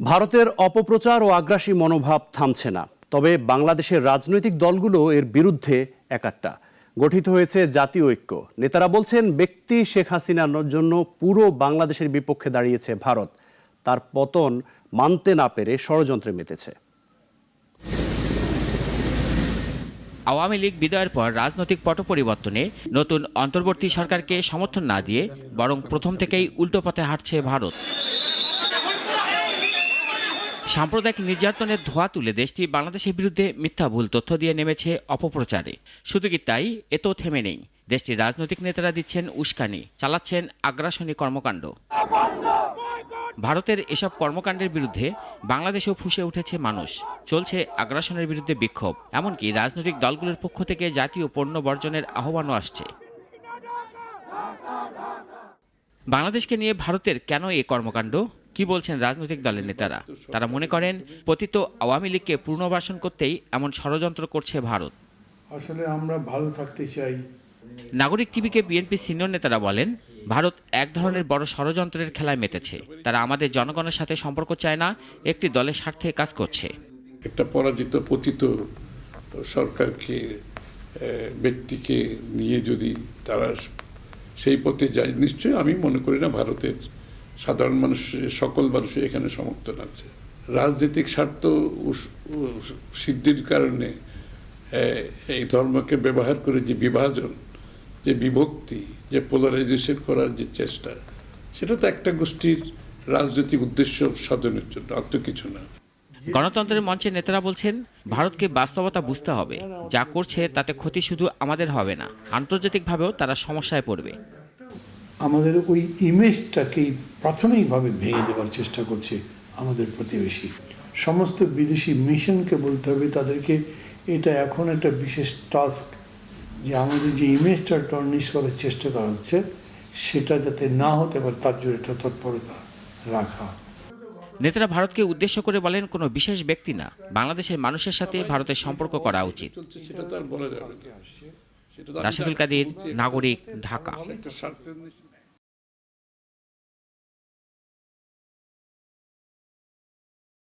ভারতের অপপ্রচার ও আগ্রাসী মনোভাব থামছে না। তবে বাংলাদেশের রাজনৈতিক দলগুলো এর বিরুদ্ধে একাট্টা। গঠিত হয়েছে জাতীয় ঐক্য। নেতারা বলছেন, ব্যক্তি শেখ হাসিনার জন্য পুরো বাংলাদেশের বিপক্ষে দাঁড়িয়েছে ভারত। তার পতন মানতে না পেরে ষড়যন্ত্রে মেতেছে। আওয়ামী লীগ বিদায়ের পর রাজনৈতিক পট পরিবর্তনে নতুন অন্তর্বর্তী সরকারকে সমর্থন না দিয়ে বরং প্রথম থেকেই উল্টো পথে হাঁটছে ভারত। সাম্প্রদায়িক নির্যাতনের ধোঁয়া তুলে দেশটি বাংলাদেশের বিরুদ্ধে মিথ্যা ভুল তথ্য দিয়ে নেমেছে অপপ্রচারে। শুধু কি তাই, এতেও থেমে নেই। দেশটির রাজনৈতিক নেতারা দিচ্ছেন উস্কানি, চালাচ্ছেন আগ্রাসনী কর্মকাণ্ড। ভারতের এসব কর্মকাণ্ডের বিরুদ্ধে বাংলাদেশেও ফুঁসে উঠেছে মানুষ। চলছে আগ্রাসনের বিরুদ্ধে বিক্ষোভ। এমনকি রাজনৈতিক দলগুলোর পক্ষ থেকে জাতীয় পণ্য বর্জনের আহ্বানও আসছে। বাংলাদেশকে নিয়ে ভারতের কেন এই কর্মকাণ্ড? কি বলছেন রাজনৈতিক দলের নেতারা? তারা মনে করেন, পতিত আওয়ামী লীগকে পুনর্বাসন করতেই এমন ষড়যন্ত্র করছে ভারত। আসলে আমরা ভালো থাকতে চাই। নাগরিক টিভিকে বিএনপি সিনিয়র নেতারা বলেন, ভারত এক ধরনের বড় ষড়যন্ত্রের খেলায় মেতেছে। তারা আমাদের জনগণের সাথে সম্পর্ক চায় না, একটি দলের স্বার্থে কাজ করছে। একটা পরাজিত পতিত সরকারকে, ব্যক্তিকে নিয়ে যদি তারা সেই পথে যায়, নিশ্চয়ই আমি মনে করি না ভারতের সাধারণ মানুষের, সকল মানুষের এখানে সমর্থন আছে। রাজনৈতিক স্বার্থ সিদ্ধির কারণে এই ধর্মকে ব্যবহার করে যে বিভাজন, যে বিভক্তি, যে পোলারাইজেশন করার যে চেষ্টা, সেটা তো একটা গোষ্ঠীর রাজনৈতিক উদ্দেশ্য সাধনের জন্য, আর তো কিছু না। গণতন্ত্রের মঞ্চের নেতারা বলছেন, ভারতকে বাস্তবতা বুঝতে হবে। যা করছে তাতে ক্ষতি শুধু আমাদের হবে না, আন্তর্জাতিকভাবেও তারা সমস্যায় পড়বে। আমাদের ওই ইমেজটাকেই প্রাথমিকভাবে ভেঙে দেওয়ার চেষ্টা করছে আমাদের প্রতিবেশী। সমস্ত বিদেশি মিশনকে বলতে হবে তাদেরকে, এটা এখন একটা বিশেষ টাস্ক যে আমাদের যে ইমেজটা টর্নিশ করার চেষ্টা করা হচ্ছে সেটা যাতে না হতে পারে তার জন্য একটা তৎপরতা রাখা। নেতারা ভারতকে উদ্দেশ্য করে বলেন, কোনো বিশেষ ব্যক্তি না, বাংলাদেশের মানুষের সাথে ভারতের সম্পর্ক করা উচিত। সেটা তো আর বলা যাবে না। রাশেদুল কাদির, নাগরিক, ঢাকা।